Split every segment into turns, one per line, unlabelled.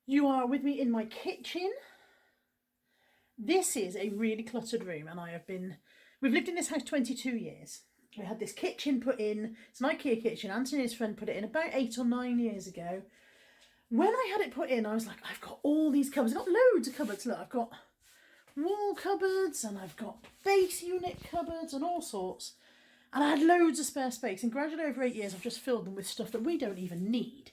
You are with me in my kitchen. This is a really cluttered room, and we've lived in this house 22 years. We had this kitchen put in, it's an IKEA kitchen. Anthony and his friend put it in about 8 or 9 years ago. When I had it put in, I was like, I've got all these cupboards. I've got loads of cupboards. Look, I've got wall cupboards and I've got base unit cupboards and all sorts. And I had loads of spare space, and gradually over 8 years I've just filled them with stuff that we don't even need.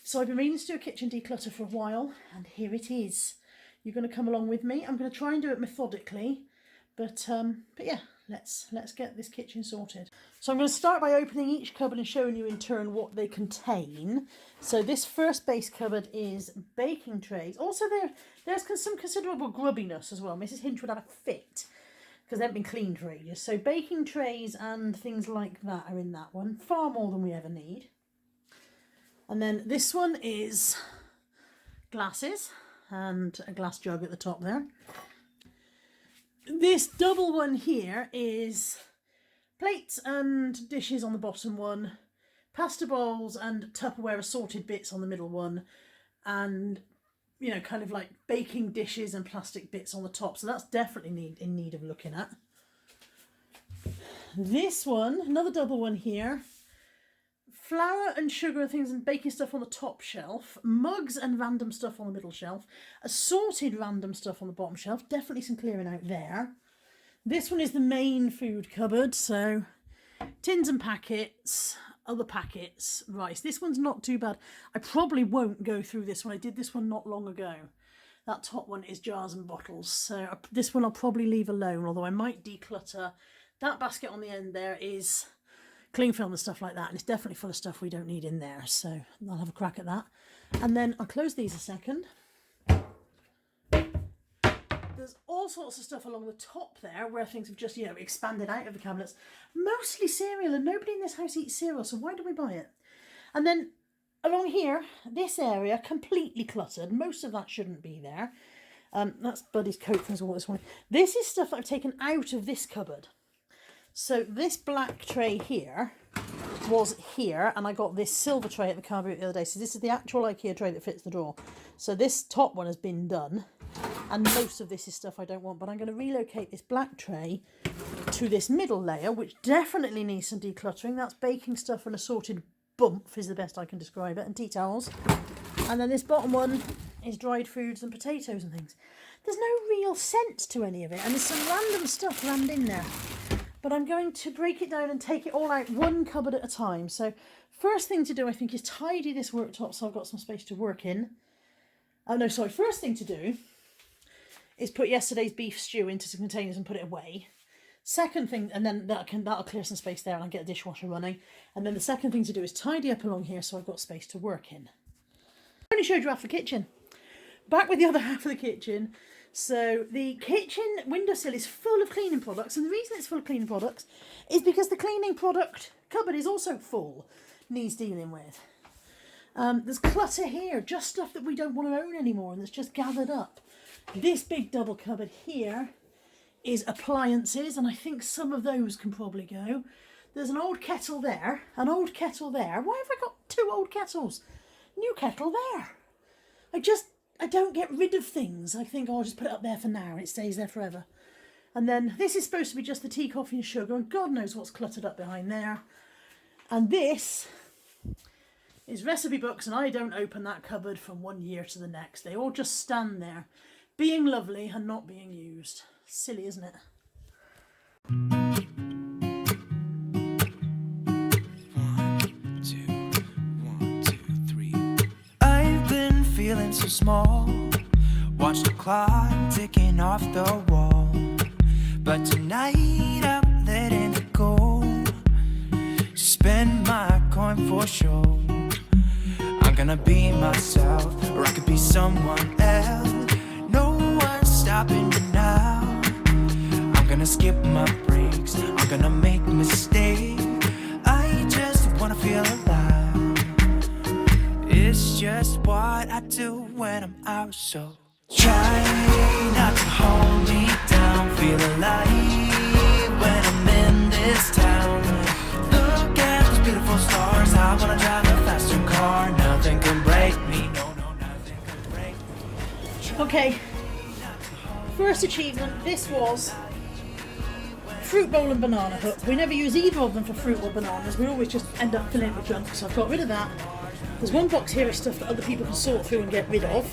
So I've been meaning to do a kitchen declutter for a while, and here it is. You're going to come along with me. I'm going to try and do it methodically, but yeah, let's get this kitchen sorted. So I'm going to start by opening each cupboard and showing you in turn what they contain. So this first base cupboard is baking trays. Also there's some considerable grubbiness as well. Mrs. Hinch would have a fit because they haven't been cleaned for ages. So baking trays and things like that are in that one. Far more than we ever need. And then this one is glasses and a glass jug at the top there. This double one here is plates and dishes on the bottom one, pasta bowls and Tupperware assorted bits on the middle one, and you know, kind of like baking dishes and plastic bits on the top. So that's definitely in need of looking at. This one, another double one here. Flour and sugar and things and baking stuff on the top shelf, mugs and random stuff on the middle shelf, assorted random stuff on the bottom shelf, definitely some clearing out there. This one is the main food cupboard, so tins and packets, other packets, rice. This one's not too bad. I probably won't go through this one. I did this one not long ago. That top one is jars and bottles, so this one I'll probably leave alone, although I might declutter. That basket on the end there is cling film and stuff like that, and it's definitely full of stuff we don't need in there, so I'll have a crack at that. And then I'll close these a second. There's all sorts of stuff along the top there where things have just, you know, expanded out of the cabinets. Mostly cereal, and nobody in this house eats cereal, so why do we buy it? And then along here, this area, completely cluttered. Most of that shouldn't be there. That's Buddy's coat from school this morning. This is stuff that I've taken out of this cupboard. So this black tray here was here, and I got this silver tray at the car boot the other day. So this is the actual IKEA tray that fits the drawer. So this top one has been done, and most of this is stuff I don't want, but I'm going to relocate this black tray to this middle layer, which definitely needs some decluttering. That's baking stuff and assorted bump is the best I can describe it, and tea towels. And then this bottom one is dried foods and potatoes and things. There's no real scent to any of it, and there's some random stuff rammed in there. But I'm going to break it down and take it all out one cupboard at a time. So first thing to do, I think, is tidy this worktop so I've got some space to work in. Oh no, sorry. First thing to do is put yesterday's beef stew into some containers and put it away. Second thing, and then that'll clear some space there and I'll get a dishwasher running. And then the second thing to do is tidy up along here so I've got space to work in. I only showed you half the kitchen. Back with the other half of the kitchen. So the kitchen windowsill is full of cleaning products, and the reason it's full of cleaning products is because the cleaning product cupboard is also full, needs dealing with. There's clutter here, just stuff that we don't want to own anymore and that's just gathered up. This big double cupboard here is appliances, and I think some of those can probably go. There's an old kettle there, an old kettle there. Why have I got two old kettles? New kettle there. I don't get rid of things. I think I'll just put it up there for now and it stays there forever. And then this is supposed to be just the tea, coffee and sugar, and God knows what's cluttered up behind there. And this is recipe books, and I don't open that cupboard from one year to the next. They all just stand there, being lovely and not being used. Silly, isn't it?
Feeling so small, watch the clock ticking off the wall, but tonight I'm letting it go. Spend my coin for sure. I'm gonna be myself, or I could be someone else. No one's stopping me now. I'm gonna skip my breaks, I'm gonna make mistakes. I just wanna feel alive. It's just what I do when I'm out, so try not to hold me down. Feel alive when I'm in this town. Look at those beautiful stars. I wanna drive a faster car. Nothing can break me. No, nothing can break me.
Okay, first achievement, this was fruit bowl and banana hook. We never use either of them for fruit or bananas, we always just end up filling it with junk, so I've got rid of that. There's one box here of stuff that other people can sort through and get rid of.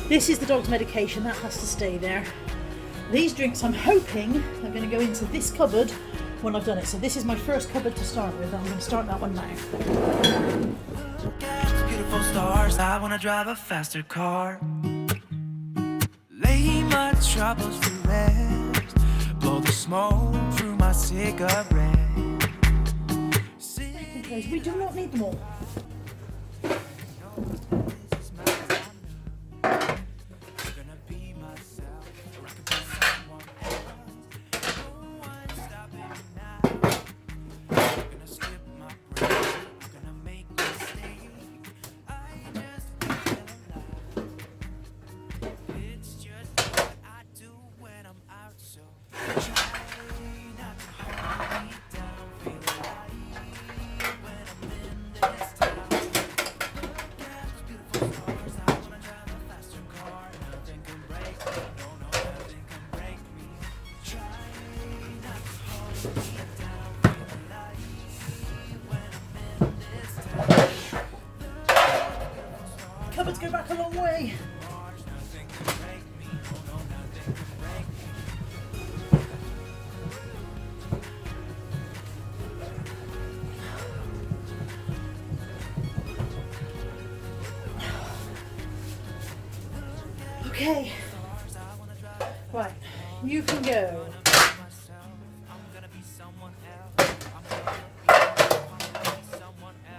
This is the dog's medication, that has to stay there. These drinks I'm hoping are going to go into this cupboard when I've done it. So this is my first cupboard to start with. I'm going to start that one now.
Beautiful stars, I wanna drive a faster car. Lay my troubles to rest. Blow the smoke through my cigarette.
We do not need them all. Cupboards go back a long way. Okay. Right, you can go.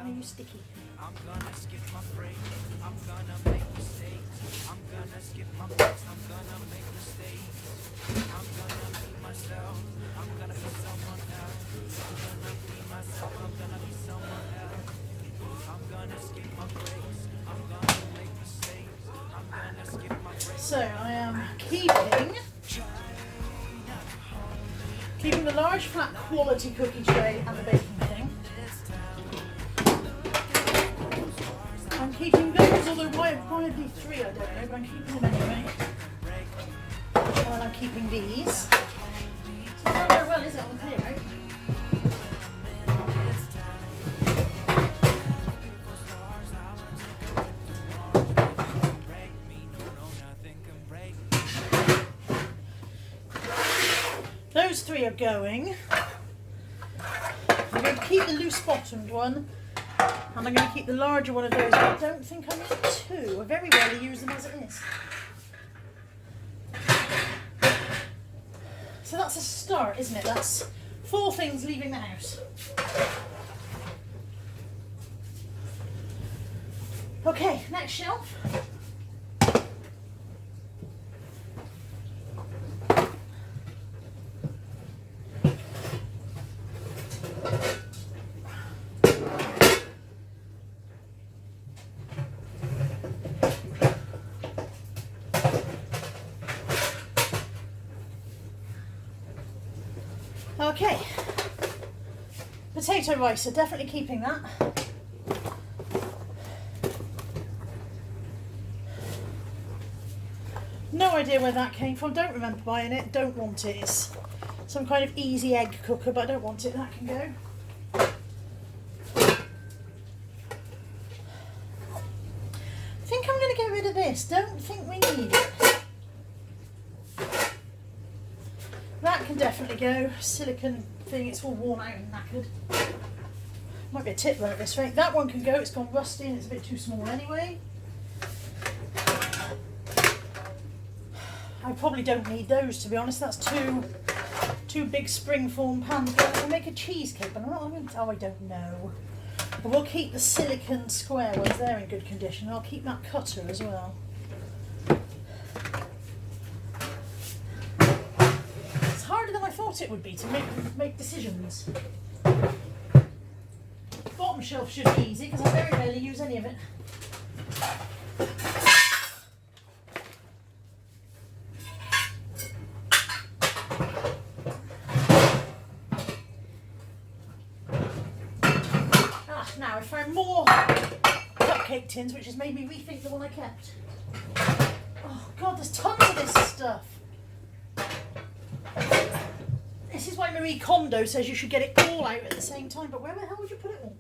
Are you sticky?
I'm gonna skip my break. I'm gonna make mistakes. I'm gonna skip my breaks. I'm gonna make mistakes. I'm gonna be myself. I'm gonna be someone else. I'm gonna be myself. I'm gonna be someone else. I'm gonna skip my breaks. I'm gonna make mistakes. I'm gonna skip my breaks.
So I am keeping the large flat quality cookie tray and the baking thing. I'm keeping those, although why are these three I don't know, but I'm keeping them anyway. While I'm keeping these. So not very well is it on clear out? Those three are going. I'm going to keep the loose bottomed one. And I'm going to keep the larger one of those, but I don't think I need two. I very rarely use them as it is. So that's a start, isn't it? That's 4 things leaving the house. Okay, next shelf. Okay, potato rice, so definitely keeping that. No idea where that came from, don't remember buying it, don't want it. It's some kind of easy egg cooker, but I don't want it, that can go. I think I'm going to get rid of this, don't think we need it. That can definitely go. Silicone thing, it's all worn out and knackered. Might be a tip though at this rate. That one can go, it's gone rusty and it's a bit too small anyway. I probably don't need those, to be honest. That's two big springform pans. I'll make a cheesecake, but I don't know. But we'll keep the silicone square ones, they're in good condition. I'll keep that cutter as well. Harder than I thought it would be to make decisions. Bottom shelf should be easy because I very rarely use any of it. Now I found more cupcake tins, which has made me rethink the one I kept. Oh. Oh God, there's tons of this stuff. This is why Marie Kondo says you should get it all out at the same time, but where the hell would you put it all?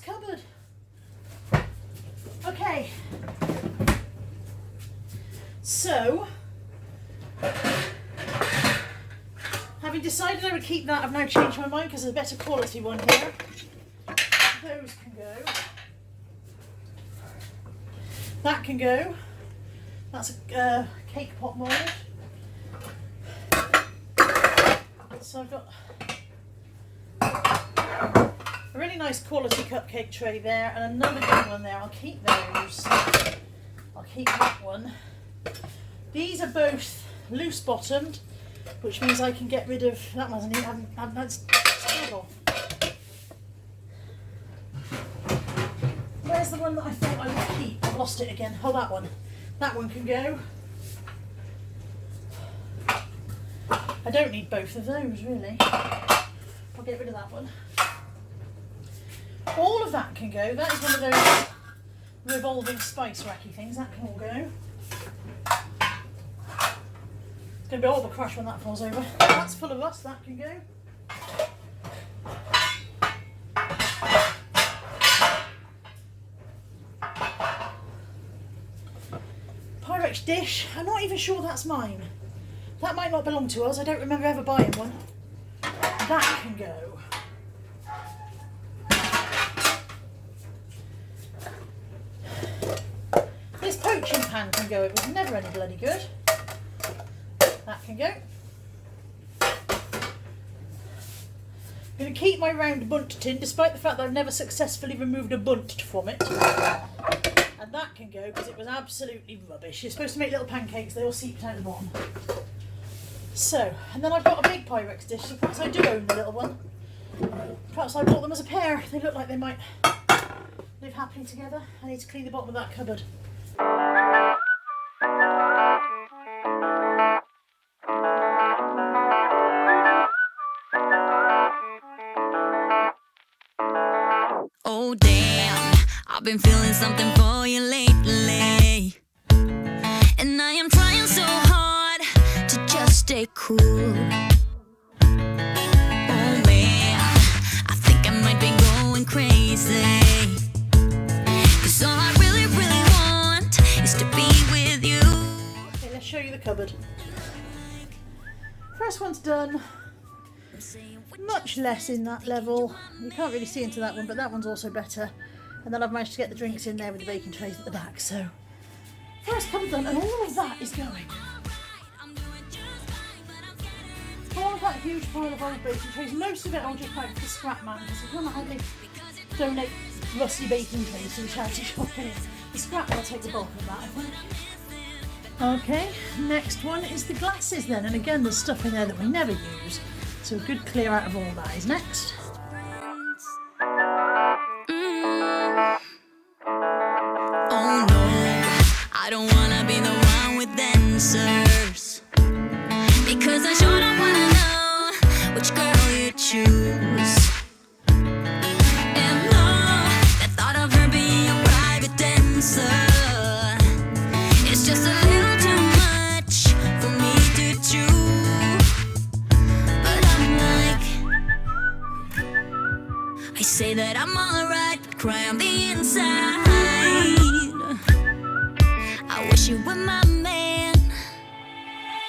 Cupboard. Okay, so having decided I would keep that, I've now changed my mind because there's a better quality one here. Those can go. That can go. That's a cake pot mould. So I've got a really nice quality cupcake tray there and another good one there. I'll keep those. I'll keep that one. These are both loose bottomed, which means I can get rid of that one. That's terrible. Where's the one that I thought I would keep? I've lost it again. Oh, that one. That one can go. I don't need both of those really. I'll get rid of that one. All of that can go. That is one of those revolving spice racky things. That can all go. It's going to be all the crush when that falls over. That's full of rust. That can go. Pyrex dish. I'm not even sure that's mine. That might not belong to us. I don't remember ever buying one. That can go. This poaching pan can go. It was never any bloody good. That can go. I'm going to keep my round bunt tin, despite the fact that I've never successfully removed a bunt from it. And that can go because it was absolutely rubbish. You're supposed to make little pancakes, they all seeped out the bottom. So, and then I've got a big Pyrex dish, so perhaps I do own the little one. Perhaps I bought them as a pair. They look like they might live happily together. I need to clean the bottom of that cupboard.
Oh damn, I've been feeling something for you lately, and I am trying so hard to just stay cool. Oh man, I think I might be going crazy, 'cause all I really want is to be with you.
Okay, let's show you the cupboard. First one's done. Much less in that level. You can't really see into that one, but that one's also better. And then I've managed to get the drinks in there with the baking trays at the back. So first cupboard done, and all of that is going. All of that huge pile of old baking trays, most of it I'll just pack to the scrap man, because if you're not having to donate rusty baking trays to the charity shop, the scrap will take the bulk of that, I think. Okay, next one is the glasses then, and again there's stuff in there that we never use. So a good clear out of all that is next.
Oh no, I don't wanna be the one with answers, because I sure don't wanna know which girl you choose. And no, the thought of her being a private dancer, it's just a little too much for me to chew. I say that I'm alright, but cry on the inside. I wish you were my man.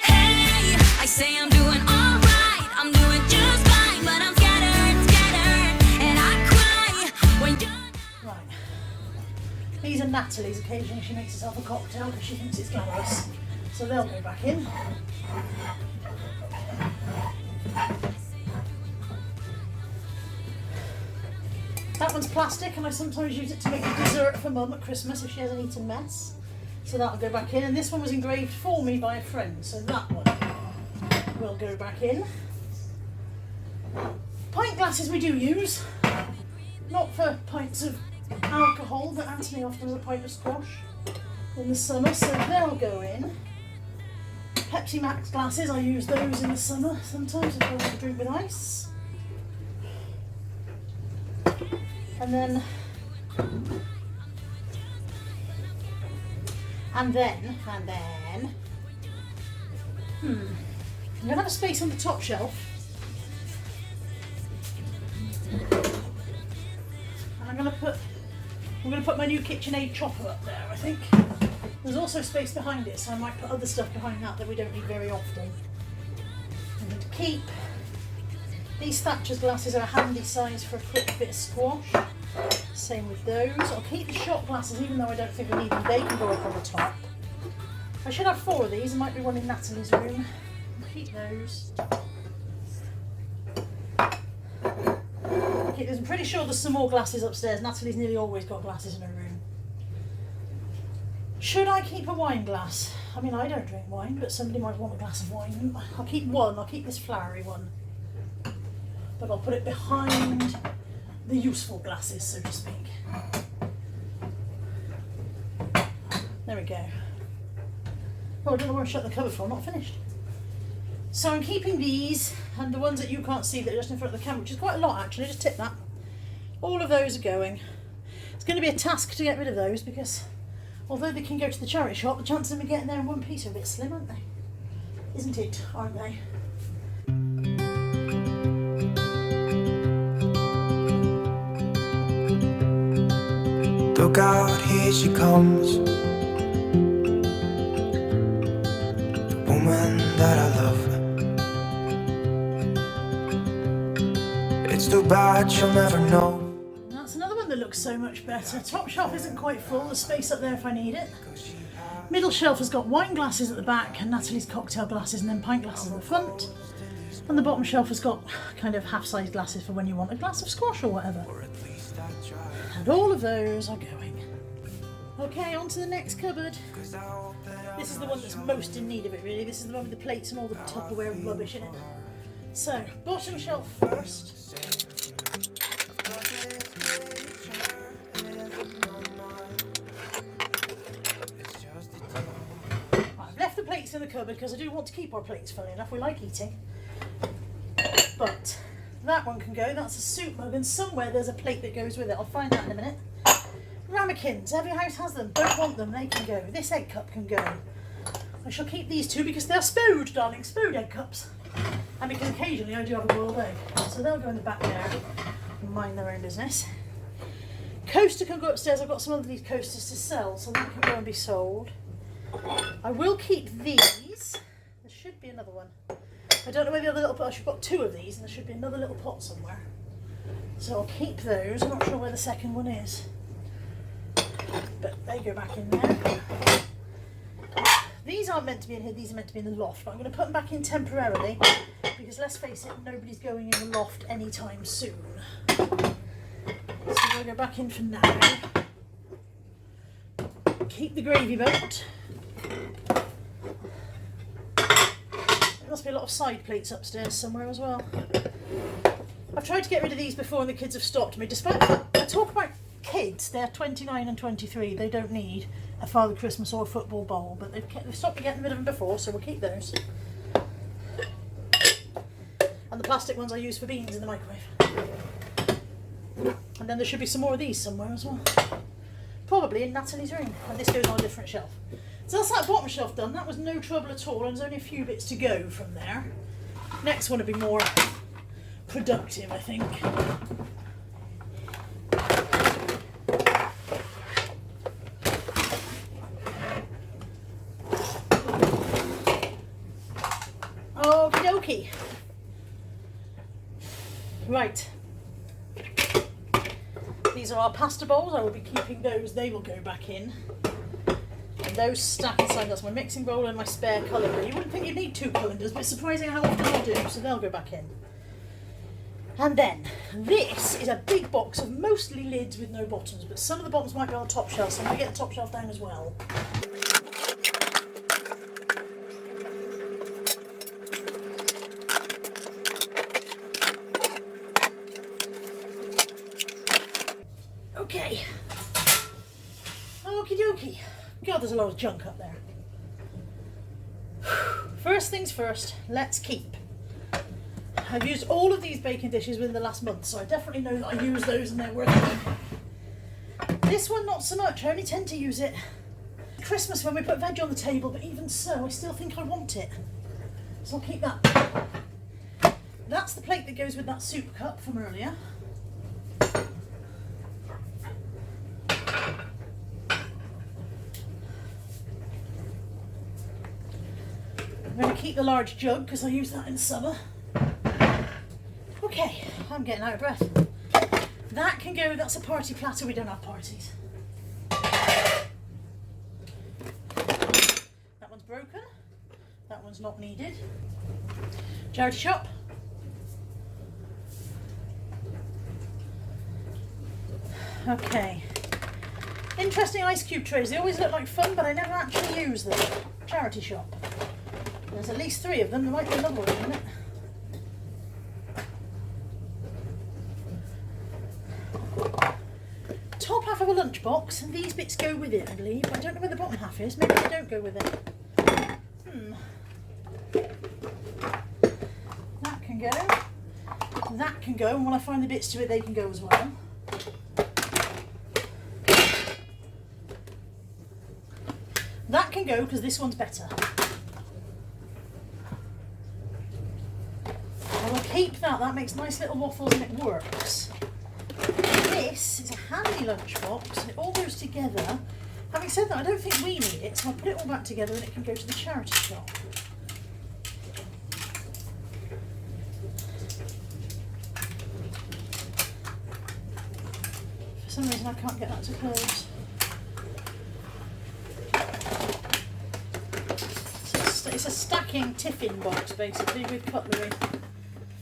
Hey, I say I'm doing alright, I'm doing just fine, but I'm scattered, and I cry when you're...
Right. These are Natalie's. Occasionally she makes herself a cocktail because she thinks it's glamorous. So they'll go back in. That one's plastic, and I sometimes use it to make a dessert for Mum at Christmas if she has an eaten mess. So that'll go back in. And this one was engraved for me by a friend, so that one will go back in. Pint glasses we do use, not for pints of alcohol, but Anthony often has a pint of squash in the summer, so they'll go in. Pepsi Max glasses, I use those in the summer sometimes if I want to drink with ice. And then I'm going to have a space on the top shelf. And I'm going to put my new KitchenAid chopper up there, I think. There's also space behind it, so I might put other stuff behind that we don't need very often. I'm going to keep these Thatcher's glasses are a handy size for a quick bit of squash. Same with those. I'll keep the shot glasses even though I don't think we need them. They can go up on the top. I should have 4 of these. There might be one in Natalie's room. I'll keep those. I'm pretty sure there's some more glasses upstairs. Natalie's nearly always got glasses in her room. Should I keep a wine glass? I mean, I don't drink wine, but somebody might want a glass of wine. I'll keep one. I'll keep this flowery one. But I'll put it behind the useful glasses, so to speak. There we go. Oh, I don't know where I shut the cupboard for. I'm not finished. So I'm keeping these and the ones that you can't see that are just in front of the camera, which is quite a lot actually, just tip that. All of those are going. It's going to be a task to get rid of those because although they can go to the charity shop, the chances of me getting there in one piece are a bit slim, aren't they? Isn't it? Aren't they?
Look out, here she comes, the woman that I love. It's too bad she'll never know.
That's another one that looks so much better. Top shelf isn't quite full, there's space up there if I need it. Middle shelf has got wine glasses at the back and Natalie's cocktail glasses and then pint glasses in the front. And the bottom shelf has got kind of half-sized glasses for when you want a glass of squash or whatever. And all of those are going. Okay, on to the next cupboard. This is the one that's most in need of it really. This is the one with the plates and all the Tupperware rubbish in it. So, bottom shelf first. I've left the plates in the cupboard because I do want to keep our plates, funnily enough. We like eating. But that one can go. That's a soup mug and somewhere there's a plate that goes with it. I'll find that in a minute. Ramekins, every house has them. Don't want them, they can go. This egg cup can go. I shall keep these two because they're spode, darling, spode egg cups. And because occasionally I do have a boiled egg. So they'll go in the back there and mind their own business. Coaster can go upstairs. I've got some of these coasters to sell, so they can go and be sold. I will keep these. There should be another one. I don't know where the other little pot, I've got 2 of these and there should be another little pot somewhere. So I'll keep those. I'm not sure where the second one is. But they go back in there. These aren't meant to be in here, these are meant to be in the loft, but I'm going to put them back in temporarily because let's face it, nobody's going in the loft anytime soon. So we'll go back in for now. Keep the gravy boat. There must be a lot of side plates upstairs somewhere as well. I've tried to get rid of these before and the kids have stopped me. Despite I talk about kids, they're 29 and 23, they don't need a Father Christmas or a football bowl, but they've stopped me getting rid of them before, so we'll keep those. And the plastic ones I use for beans in the microwave. And then there should be some more of these somewhere as well. Probably in Natalie's room, and this goes on a different shelf. So that's that bottom shelf done. That was no trouble at all, and there's only a few bits to go from there. Next one will be more productive, I think. Okie dokie. Right. These are our pasta bowls. I will be keeping those. They will go back in. And those stack inside. That's my mixing bowl and my spare cutlery. You wouldn't think you'd need 2 colanders, but it's surprising how often I do. So they'll go back in. And then this is a big box of mostly lids with no bottoms, but some of the bottoms might be on the top shelf, so I'm going to get the top shelf down as well. God, there's a lot of junk up there. First things first, let's keep. I've used all of these baking dishes within the last month, so I definitely know that I use those and they're worth it. This one, not so much. I only tend to use it Christmas when we put veg on the table, but even so, I still think I want it. So I'll keep that. That's the plate that goes with that soup cup from earlier. I'm going to keep the large jug because I use that in summer. Okay, I'm getting out of breath. That can go, that's a party platter, we don't have parties. That one's broken. That one's not needed. Charity shop. Okay. Interesting ice cube trays. They always look like fun, but I never actually use them. Charity shop. There's at least 3 of them. There might be another one in a minute. Top half of a lunchbox, and these bits go with it, I believe. I don't know where the bottom half is. Maybe they don't go with it. That can go. That can go, and when I find the bits to it, they can go as well. That can go because this one's better. I will keep that. That makes nice little waffles and it works. This is a handy lunchbox and it all goes together. Having said that, I don't think we need it, so I'll put it all back together and it can go to the charity shop. For some reason I can't get that to close. It's a stacking tiffin box basically with cutlery.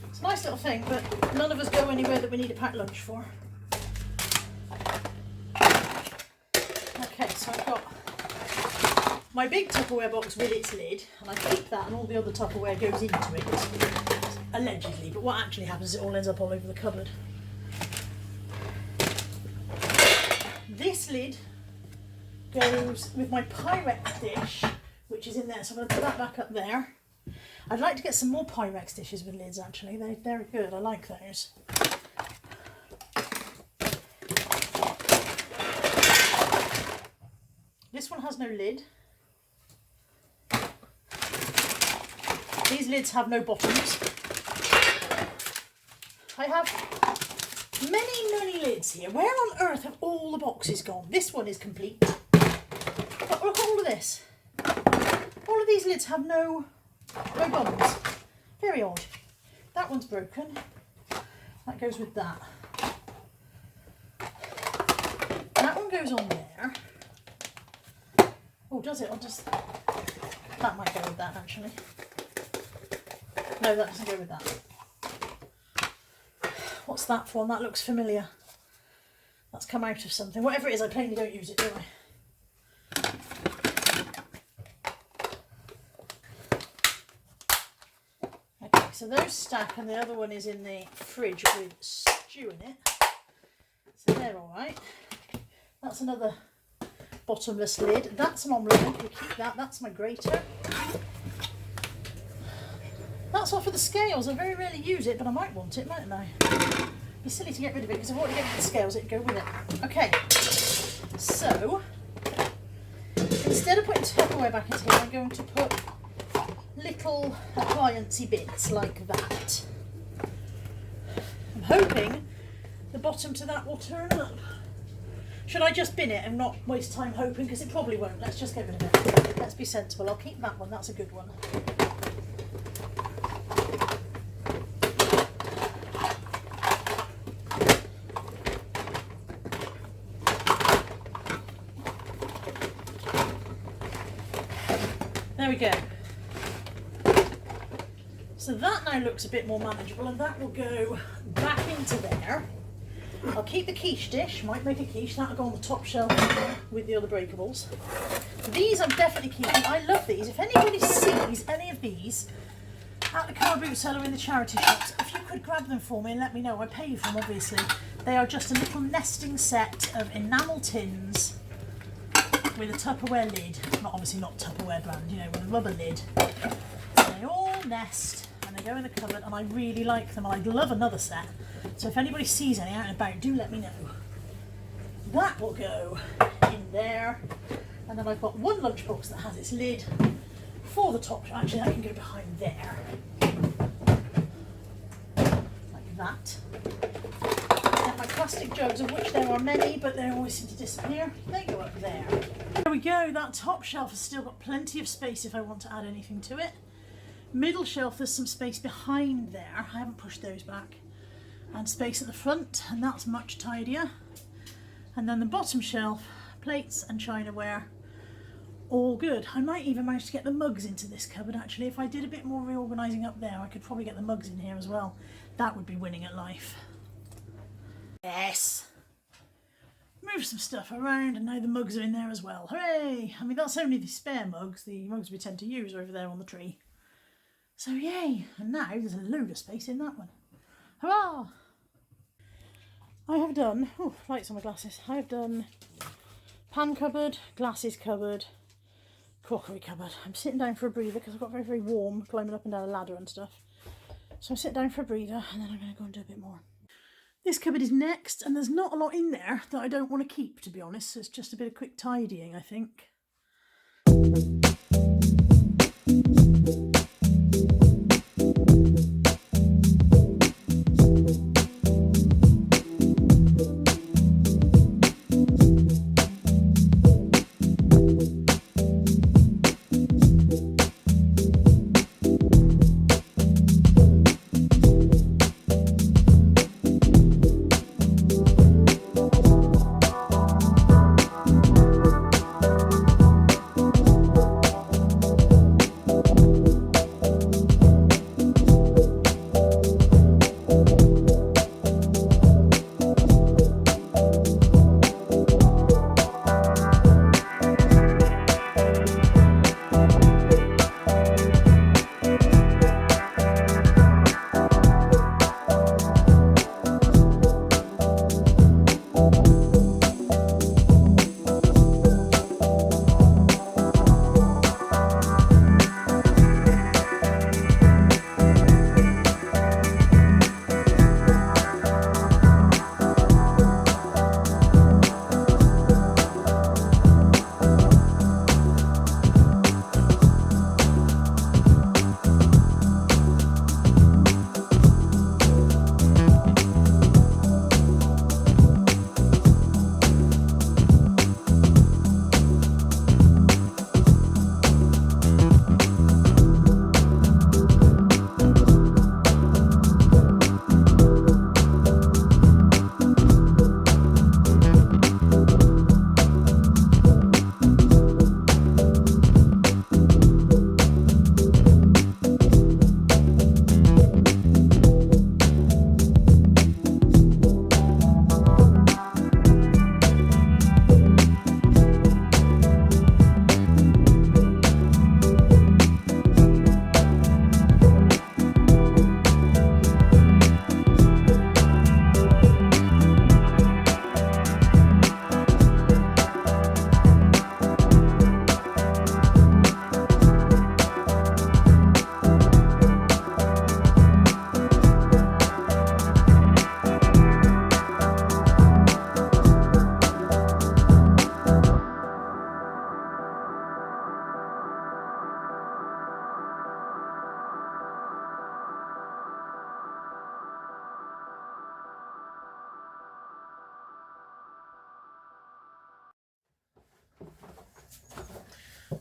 It's a nice little thing, but none of us go anywhere that we need a packed lunch for. Okay, so I've got my big Tupperware box with its lid, and I keep that and all the other Tupperware goes into it, allegedly, but what actually happens is it all ends up all over the cupboard. This lid goes with my Pyrex dish, which is in there, so I'm going to put that back up there. I'd like to get some more Pyrex dishes with lids actually, they're good, I like those. This one has no lid. These lids have no bottoms. I have many lids here. Where on earth have all the boxes gone? This one is complete. But look at all of this. All of these lids have no bottoms. Very odd. That one's broken. That goes with that. That one goes on there. Oh, does it? That might go with that actually. No, that doesn't go with that. What's that for? That looks familiar. That's come out of something. Whatever it is, I plainly don't use it, do I? So those stack, and the other one is in the fridge with stew in it. So they're all right. That's another bottomless lid. That's an omelette lid. We'll keep that. That's my grater. That's off of the scales. I very rarely use it, but I might want it, mightn't I? It'd be silly to get rid of it because I've already got the scales. It'd go with it. Okay. So instead of putting Tupperware back into here, I'm going to put little appliancey bits like that. I'm hoping the bottom to that will turn up. Should I just bin it and not waste time hoping? Because it probably won't. Let's just get rid of it. Let's be sensible. I'll keep that one. That's a good one. There we go. So that now looks a bit more manageable, and that will go back into there. I'll keep the quiche dish, might make a quiche, that'll go on the top shelf with the other breakables. These I'm definitely keeping. I love these. If anybody sees any of these at the car boot seller in the charity shops, if you could grab them for me and let me know. I pay you for them, obviously. They are just a little nesting set of enamel tins with a Tupperware lid, obviously not Tupperware brand, you know, with a rubber lid. And they all nest and they go in the cupboard, and I really like them, and I'd love another set. So if anybody sees any out and about, do let me know. That will go in there, and then I've got one lunchbox that has its lid for the top. Actually, that can go behind there, like that. And my plastic jugs, of which there are many, but they always seem to disappear, they go up there. There we go. That top shelf has still got plenty of space if I want to add anything to it. Middle shelf, there's some space behind there. I haven't pushed those back. And space at the front, and that's much tidier. And then the bottom shelf, plates and chinaware, all good. I might even manage to get the mugs into this cupboard actually. If I did a bit more reorganising up there, I could probably get the mugs in here as well. That would be winning at life. Yes! Move some stuff around, and now the mugs are in there as well. Hooray! I mean, that's only the spare mugs. The mugs we tend to use are over there on the tree. So yay! And now there's a load of space in that one. Hurrah! I have done, oh, lights on my glasses. I have done pan cupboard, glasses cupboard, crockery cupboard. I'm sitting down for a breather because I've got very, very warm climbing up and down a ladder and stuff. So I'm sitting down for a breather, and then I'm going to go and do a bit more. This cupboard is next, and there's not a lot in there that I don't want to keep, to be honest. So it's just a bit of quick tidying, I think.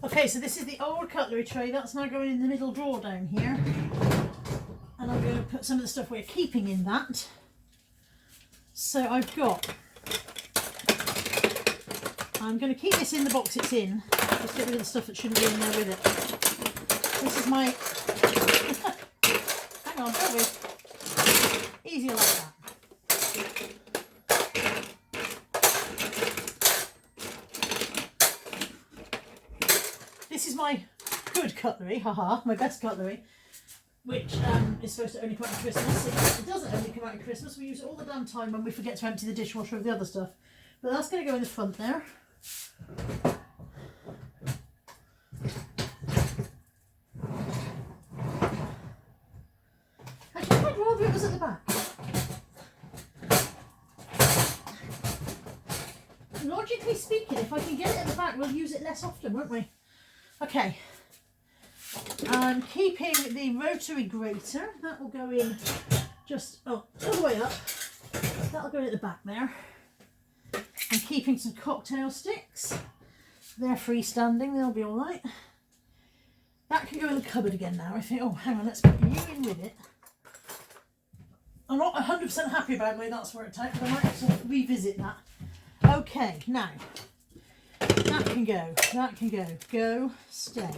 Okay, so this is the old cutlery tray. That's now going in the middle drawer down here. And I'm going to put some of the stuff we're keeping in that. So I'm going to keep this in the box it's in. Just get rid of the stuff that shouldn't be in there with it. This is my... Hang on, don't we? Easier like that. This is my good cutlery, haha, my best cutlery, which is supposed to only come out at Christmas. It doesn't only come out at Christmas, we use it all the damn time when we forget to empty the dishwasher of the other stuff. But that's going to go in the front there. told you it was at the back. Logically speaking, if I can get it at the back, we'll use it less often, won't we? Okay. I'm keeping the rotary grater. That will go in just, all the way up. That'll go in at the back there. I'm keeping some cocktail sticks. They're freestanding, they'll be all right. That can go in the cupboard again now. I think, oh, hang on, let's put you in with it. I'm not 100% happy about the way that's worked out, but I might have to revisit that. Okay, now, that can go, go, stay.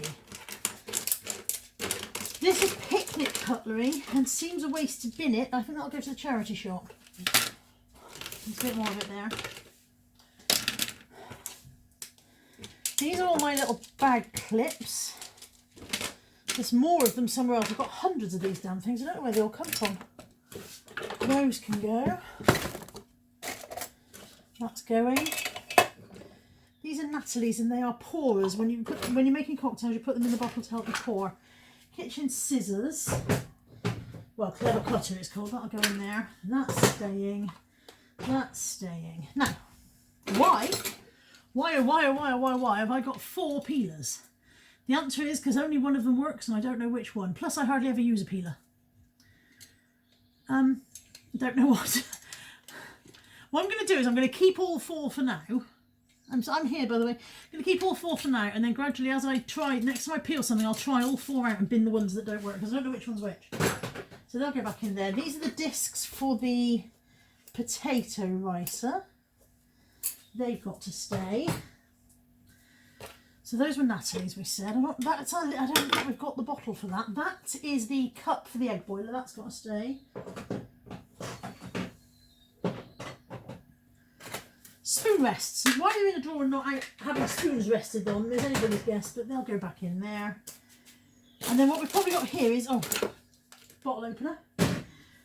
This is picnic cutlery and seems a waste to bin it. I think that'll go to the charity shop. There's a bit more of it there. These are all my little bag clips. There's more of them somewhere else. I've got hundreds of these damn things. I don't know where they all come from. Those can go. That's going. These are Natalie's and they are pourers. When you're making cocktails, you put them in the bottle to help you pour. Kitchen scissors. Well, clever clutter it's called. That'll go in there. That's staying. That's staying. Now, why have I got 4 peelers? The answer is because only one of them works and I don't know which one. Plus I hardly ever use a peeler. Don't know what. What I'm going to do is I'm going to keep all 4 for now. I'm here, by the way. I'm going to keep all 4 for now, and then gradually as I try, next time I peel something, I'll try all 4 out and bin the ones that don't work, because I don't know which one's which. So they'll go back in there. These are the discs for the potato ricer. They've got to stay. So those were Natalie's, we said. I don't think we've got the bottle for that. That is the cup for the egg boiler. That's got to stay. Spoon rests. Why they're in the drawer and not out having spoons rested on is anybody's guess, but they'll go back in there. And then what we've probably got here is, bottle opener.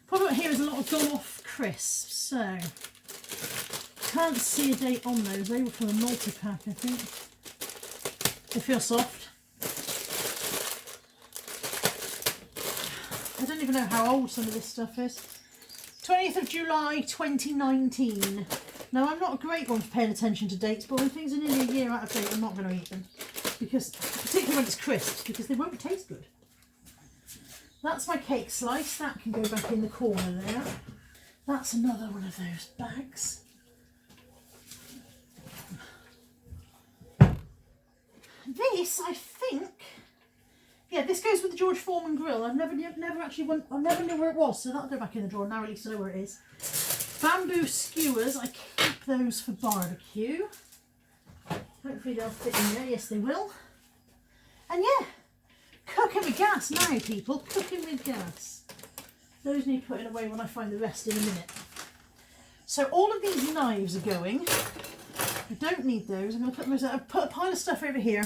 Probably got here is a lot of gone off crisps. So, can't see a date on those. They were from a multi-pack, I think. They feel soft. I don't even know how old some of this stuff is. 20th of July 2019. Now, I'm not a great one for paying attention to dates, but when things are nearly a year out of date, I'm not going to eat them. Because, particularly when it's crisp, because they won't taste good. That's my cake slice. That can go back in the corner there. That's another one of those bags. This, I think, yeah, this goes with the George Foreman grill. I've never actually I never knew where it was, so that'll go back in the drawer. Now at least I know where it is. Bamboo skewers, I keep those for barbecue. Hopefully they'll fit in there. Yes, they will. And yeah, cooking with gas now, people. Cooking with gas. Those need putting away when I find the rest in a minute. So all of these knives are going. I don't need those. I'm going to put them. I've put a pile of stuff over here.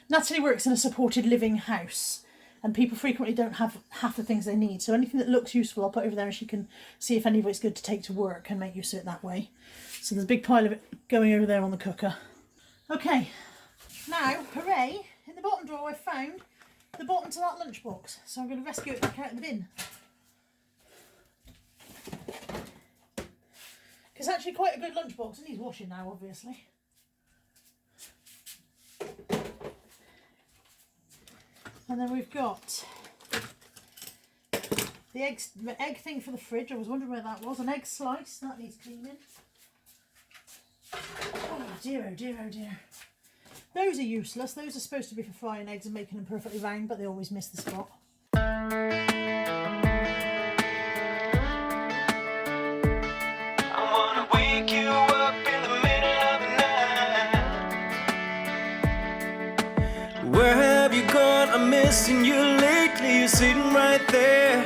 Natalie works in a supported living house, and people frequently don't have half the things they need. So anything that looks useful, I'll put over there, and she can see if any of it's good to take to work and make use of it that way. So there's a big pile of it going over there on the cooker. Okay, now, hooray! In the bottom drawer, I found the bottom to that lunchbox. So I'm going to rescue it back out of the bin. It's actually quite a good lunchbox. It needs washing now, obviously. And then we've got the egg thing for the fridge. I was wondering where that was. An egg slice. That needs cleaning. Oh dear, oh dear, oh dear. Those are useless. Those are supposed to be for frying eggs and making them perfectly round, but they always miss the spot.
Where have you gone? I'm missing you lately. You're sitting right there,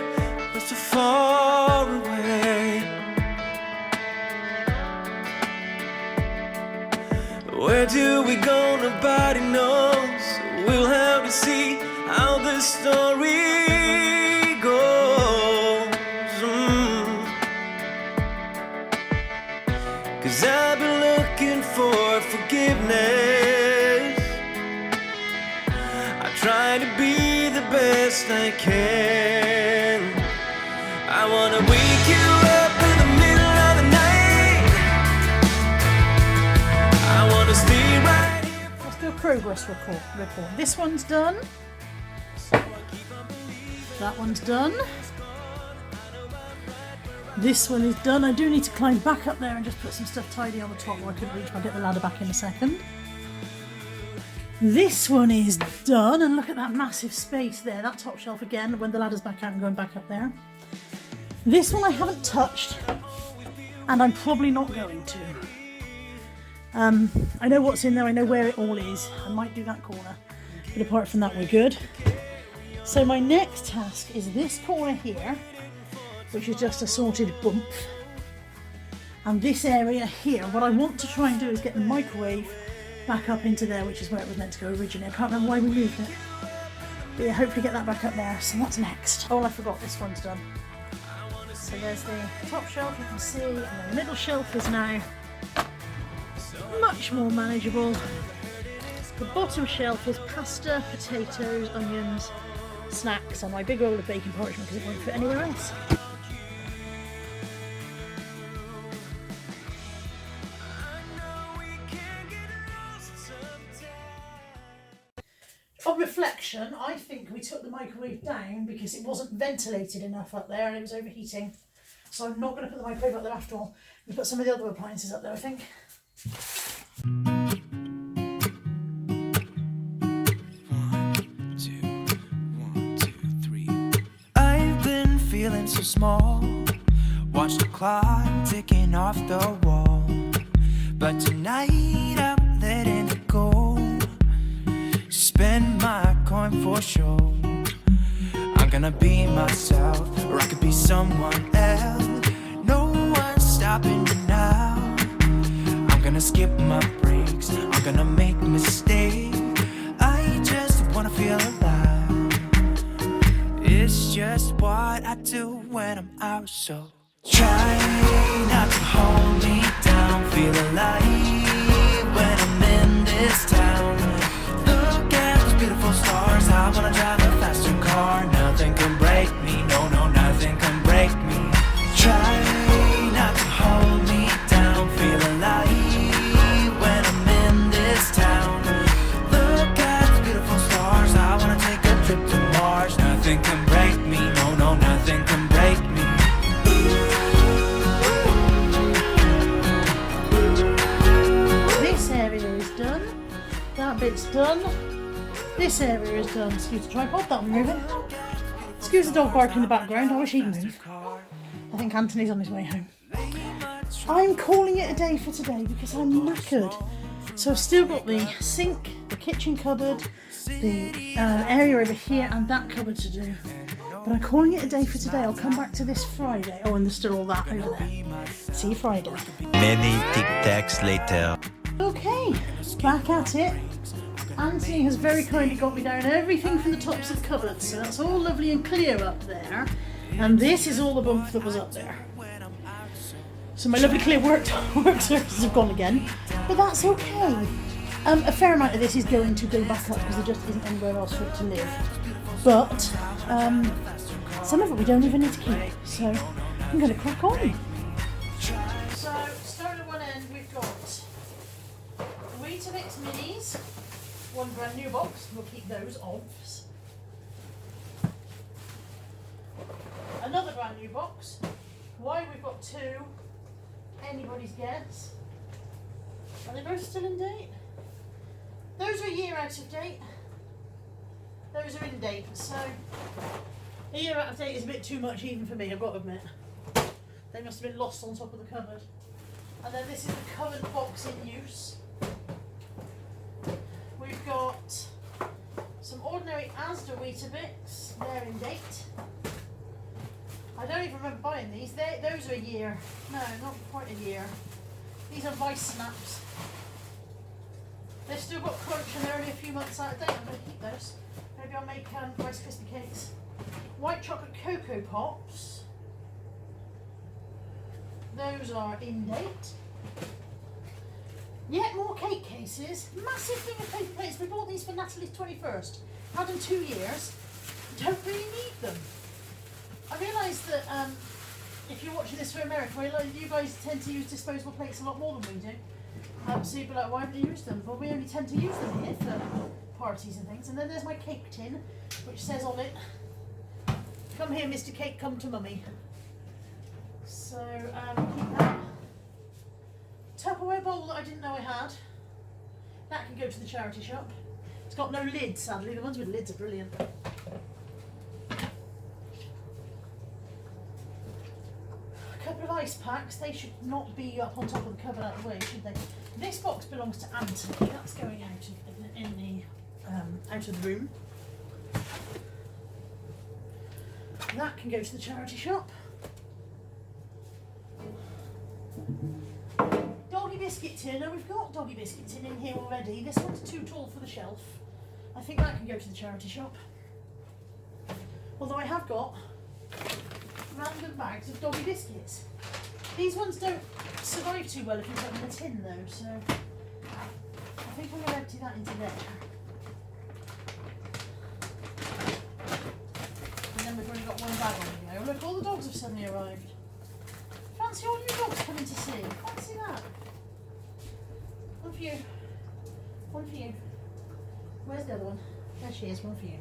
but so far away. Where do we go? Nobody knows. We'll have to see how this story goes. 'Cause I've been looking for forgiveness. Try
try to be the best I can. I wanna wake you up in the middle of the night. I wanna stay right here.
Let's do a progress report. This one's done. That one's done. This one is done. I do need to climb back up there and just put some stuff tidy on the top where I couldn't reach. I'll get the ladder back in a second. This one is done, and look at that massive space there. That top shelf again, when the ladder's back out and going back up there. This one I haven't touched, and I'm probably not going to. I know what's in there, I know where it all is. I might do that corner, but apart from that, we're good. So my next task is this corner here, which is just a sorted bump. And this area here, what I want to try and do is get the microwave back up into there, which is where it was meant to go originally. I can't remember why we moved it. But yeah, hopefully get that back up there. So that's next. Oh, I forgot, this one's done. So there's the top shelf, you can see, and the middle shelf is now much more manageable. The bottom shelf is pasta, potatoes, onions, snacks, and my big roll of baking parchment because it won't fit anywhere else. On reflection, I think we took the microwave down because it wasn't ventilated enough up there and it was overheating. So I'm not going to put the microwave up there after all. We put some of the other appliances up there, I think.
One, two, three. I've been feeling so small. Watch the clock ticking off the wall. But tonight I'm letting it go. Spend my coin for sure. I'm gonna be myself, or I could be someone else. No one's stopping me now. I'm gonna skip my breaks, I'm gonna make mistakes. I just wanna feel alive. It's just what I do when I'm out, so try not to hold me down. Feel alive when I'm in this town. Look at those beautiful stars. I wanna drive a faster car. Nothing can break me, no, no, nothing can break me. Try not to hold me down. Feel alive when I'm in this town. Look at those beautiful stars. I wanna take a trip to Mars. Nothing can break me, no, no, nothing can break me.
This area is done. That bit's done. This area is done. Excuse the tripod, that'll move it. Excuse the dog barking in the background, I wish he'd move. I think Anthony's on his way home. I'm calling it a day for today because I'm knackered. So I've still got the sink, the kitchen cupboard, the area over here and that cupboard to do. But I'm calling it a day for today. I'll come back to this Friday. Oh, and there's still all that over there. See you Friday.
Many tic-tacs later.
Okay, back at it. Anthony has very kindly got me down everything from the tops of cupboards, so that's all lovely and clear up there. And this is all the bump that was up there. So my lovely clear work surfaces have gone again, but that's okay. A fair amount of this is going to go back up because there just isn't anywhere else for it to live. But some of it we don't even need to keep, so I'm going to crack on. So starting at one end, we've got Weetabix Minis. One brand new box, we'll keep those obvs. Another brand new box. Why we've got two, anybody's guess. Are they both still in date? Those are a year out of date. Those are in date, so a year out of date is a bit too much even for me, I've got to admit. They must have been lost on top of the cupboard. And then this is the current box in use. We've got some ordinary Asda Weetabix, they're in date. I don't even remember buying these, those are a year. No, not quite a year. These are Vice Snaps. They've still got crunch and they're only a few months out of date. I'm going to keep those. Maybe I'll make Rice Krispie cakes. White chocolate Cocoa Pops. Those are in date. Yet more cake cases. Massive thing of paper plates. We bought these for Natalie's 21st. Had them 2 years. Don't really need them. I realise that if you're watching this from America, you guys tend to use disposable plates a lot more than we do. So you'd be like, why haven't you used them? But we only tend to use them here for parties and things. And then there's my cake tin, which says on it, "Come here, Mr. Cake, come to Mummy." So keep that. Tupperware bowl that I didn't know I had. That can go to the charity shop. It's got no lid, sadly. The ones with lids are brilliant. A couple of ice packs. They should not be up on top of the cupboard out of the way, should they? This box belongs to Anthony. That's going out out of the room. That can go to the charity shop. Doggy biscuit tin. Now we've got doggy biscuit tin in here already. This one's too tall for the shelf. I think that can go to the charity shop. Although I have got random bags of doggy biscuits. These ones don't survive too well if you put them in a tin though, so I think I'm going to empty that into there. And then we've only got one bag on the go. Look, all the dogs have suddenly arrived. Fancy all you dogs coming to see. Fancy that. One for you. One for you. Where's the other one? There she is, one for you.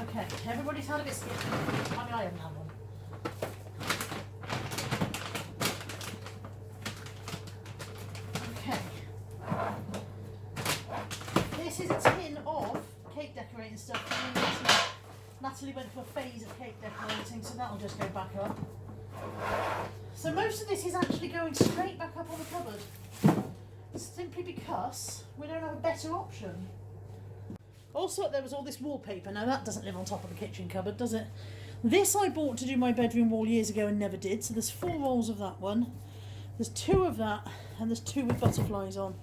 Okay, everybody's had a biscuit. I mean, I haven't had one. Okay. This is a tin of cake decorating stuff. Natalie went through a phase of cake decorating, so that'll just go back up. So most of this is actually going straight back up on the cupboard, simply because we don't have a better option. Also, there was all this wallpaper. Now that doesn't live on top of the kitchen cupboard, does it? This I bought to do my bedroom wall years ago and never did. So there's 4 rolls of that one. There's 2 of that, and there's 2 with butterflies on.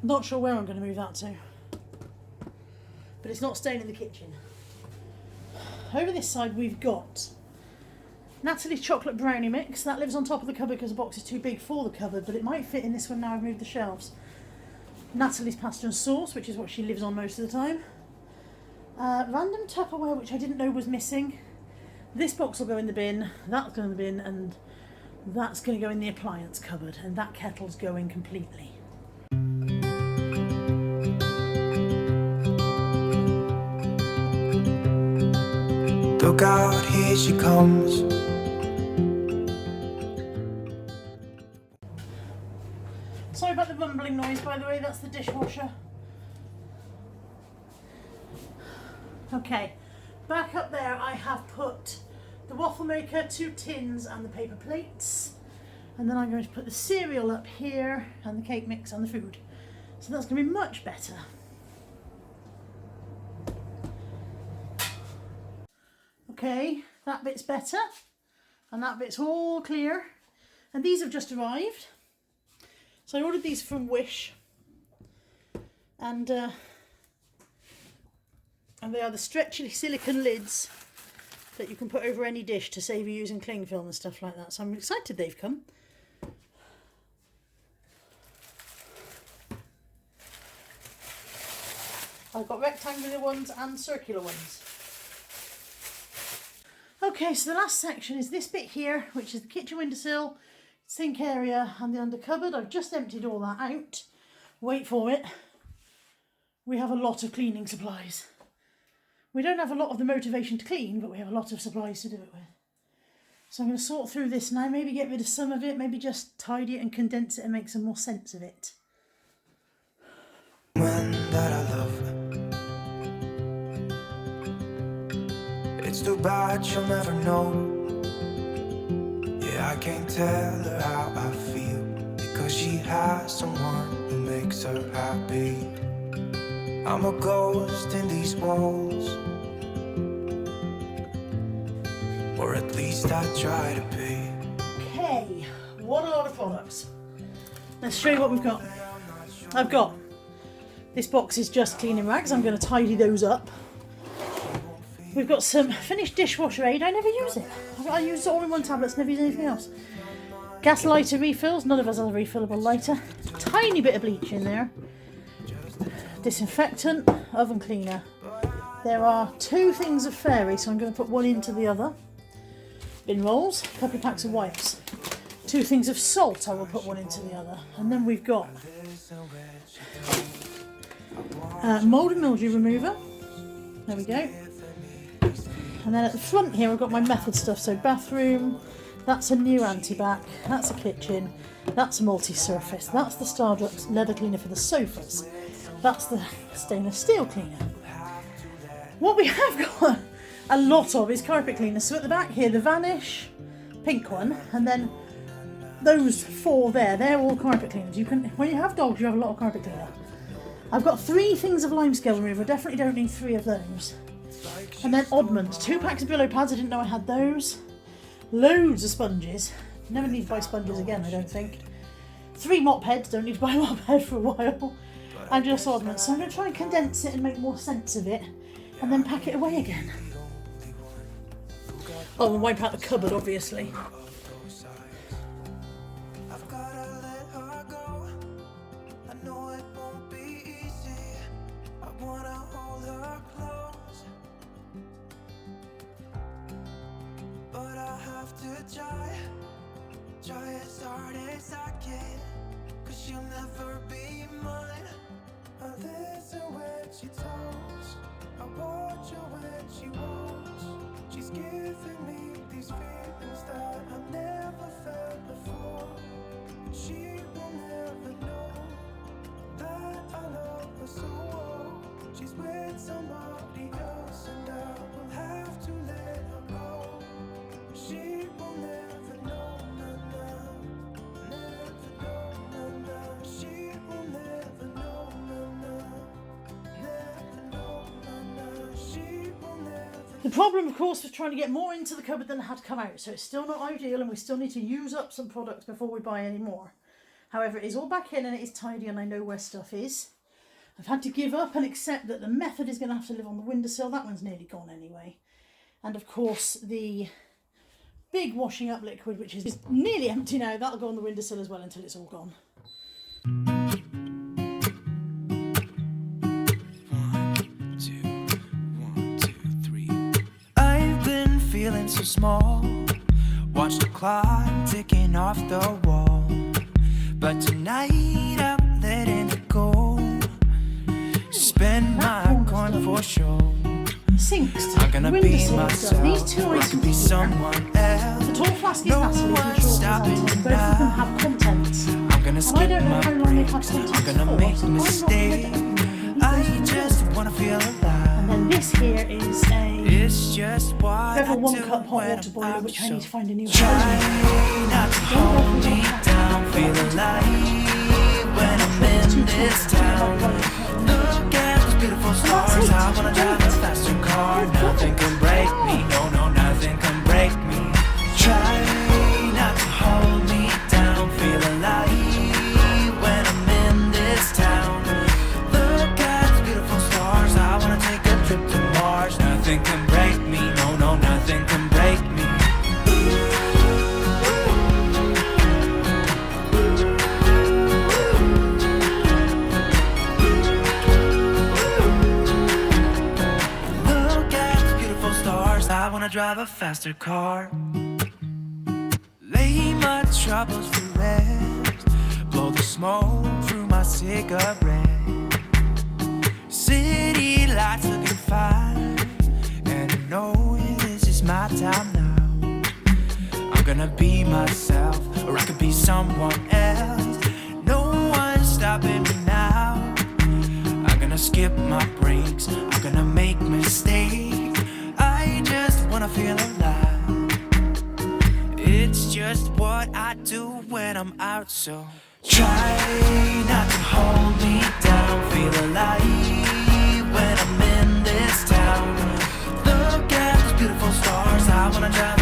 Not sure where I'm going to move that to, but it's not staying in the kitchen. Over this side we've got Natalie's chocolate brownie mix. That lives on top of the cupboard because the box is too big for the cupboard, but it might fit in this one now I've moved the shelves. Natalie's pasta and sauce, which is what she lives on most of the time. Random Tupperware, which I didn't know was missing. This box will go in the bin, that's going in the bin, and that's going to go in the appliance cupboard, and that kettle's going completely.
Look out, here she comes.
Sorry about the rumbling noise, by the way, that's the dishwasher. Okay, back up there I have put the waffle maker, 2 tins and the paper plates. And then I'm going to put the cereal up here and the cake mix and the food. So that's going to be much better. Okay, that bit's better. And that bit's all clear. And these have just arrived. So I ordered these from Wish. And they are the stretchy silicone lids that you can put over any dish to save you using cling film and stuff like that. So I'm excited they've come. I've got rectangular ones and circular ones. Okay, so the last section is this bit here, which is the kitchen windowsill, sink area and the under cupboard. I've just emptied all that out. Wait for it. We have a lot of cleaning supplies. We don't have a lot of the motivation to clean, but we have a lot of supplies to do it with. So I'm going to sort through this now, maybe get rid of some of it, maybe just tidy it and condense it and make some more sense of it.
When that I love, it's too bad she'll never know. Yeah, I can't tell her how I feel, because she has someone who makes her happy. I'm a ghost in these walls, or at least I try to be.
Okay, what a lot of products. Let's show you what we've got. I've got, this box is just cleaning rags. I'm going to tidy those up. We've got some finished dishwasher aid. I never use it. I use all-in-one tablets, never use anything else. Gas lighter refills. None of us have a refillable lighter. Tiny bit of bleach in there. disinfectant, oven cleaner. There are 2 things of fairy, so I'm going to put one into the other. Bin rolls, a couple of packs of wipes. 2 things of salt, I will put one into the other. And then we've got mould and mildew remover. There we go. And then at the front here I've got my method stuff. So bathroom, that's a new anti-bac, that's a kitchen, that's a multi-surface, that's the Stardust leather cleaner for the sofas, that's the stainless steel cleaner. What we have got a lot of is carpet cleaners. So at the back here, the Vanish pink one, and then those 4 there, they're all carpet cleaners. You can, when you have dogs, you have a lot of carpet cleaner. I've got 3 things of limescale remover. I definitely don't need 3 of those. And then oddments, 2 packs of billow pads. I didn't know I had those. Loads of sponges. Never need to buy sponges again, I don't think. 3 mop heads. Don't need to buy a mop head for a while. And just oddments. So I'm going to try and condense it and make more sense of it, and then pack it away again. Oh, and wipe out the cupboard, obviously.
I've gotta let her go. I know it won't be easy. I wanna hold her close, but I have to try as hard as I can, 'cause she'll never be mine. I listen when she talks, I watch her when she walks. She's giving me these feelings that I've never felt before. She will never know that I love her so. She's with somebody else and I will have to let her go. She will never know, never know, she will never know, never know, she will never.
The problem, of course, was trying to get more into the cupboard than had come out, so it's still not ideal, and we still need to use up some products before we buy any more. However, it is all back in and it is tidy and I know where stuff is. I've had to give up and accept that the method is going to have to live on the windowsill. That one's nearly gone anyway. And of course, the big washing up liquid, which is nearly empty now, that'll go on the windowsill as well until it's all gone.
I've been feeling so small. Watch the clock ticking off the wall. But tonight I'm letting it go. Spend my coin for sure.
Sinks,
I'm gonna be
windowsill
myself,
These 2
or I
items
could be
here.
someone else.
The tall flask is
No
Natalie's and
one's
short
stopping
is
me
Both of them
now.
have contents.
I'm gonna
And I
skip
don't know
my
how long they've had
breaks.
contents
I'm gonna
for,
make
so
a
I'm not
mistake.
ready.
I just wanna feel alive.
And then this here is a
It's just what I
Bevel
do
1 cup hot
when
water
I'm
boiler,
out,
which I
so
need to find a new
try
one.
not to hold me down. Feel alive when I'm in this town. Look at those beautiful stars. I wanna drive a faster car. Nothing can break me. No, no, nothing can break me. Try not to hold me down. Feel alive when I'm in this town. Look at those beautiful stars. I wanna take a trip to Mars. Nothing can break me. No, no, nothing can break me. Look at those beautiful stars. I wanna drive a faster car. Lay my troubles to rest. Blow the smoke through my cigarette. City lights looking fine, and I know this is my time now. I'm gonna be myself, or I could be someone else. No one's stopping me now. I'm gonna skip my breaks. I'm gonna make mistakes. I just wanna feel alive. It's just what I do when I'm out, so try not to hold me down. Feel alive when I'm in this town. Look at those beautiful stars. I wanna drive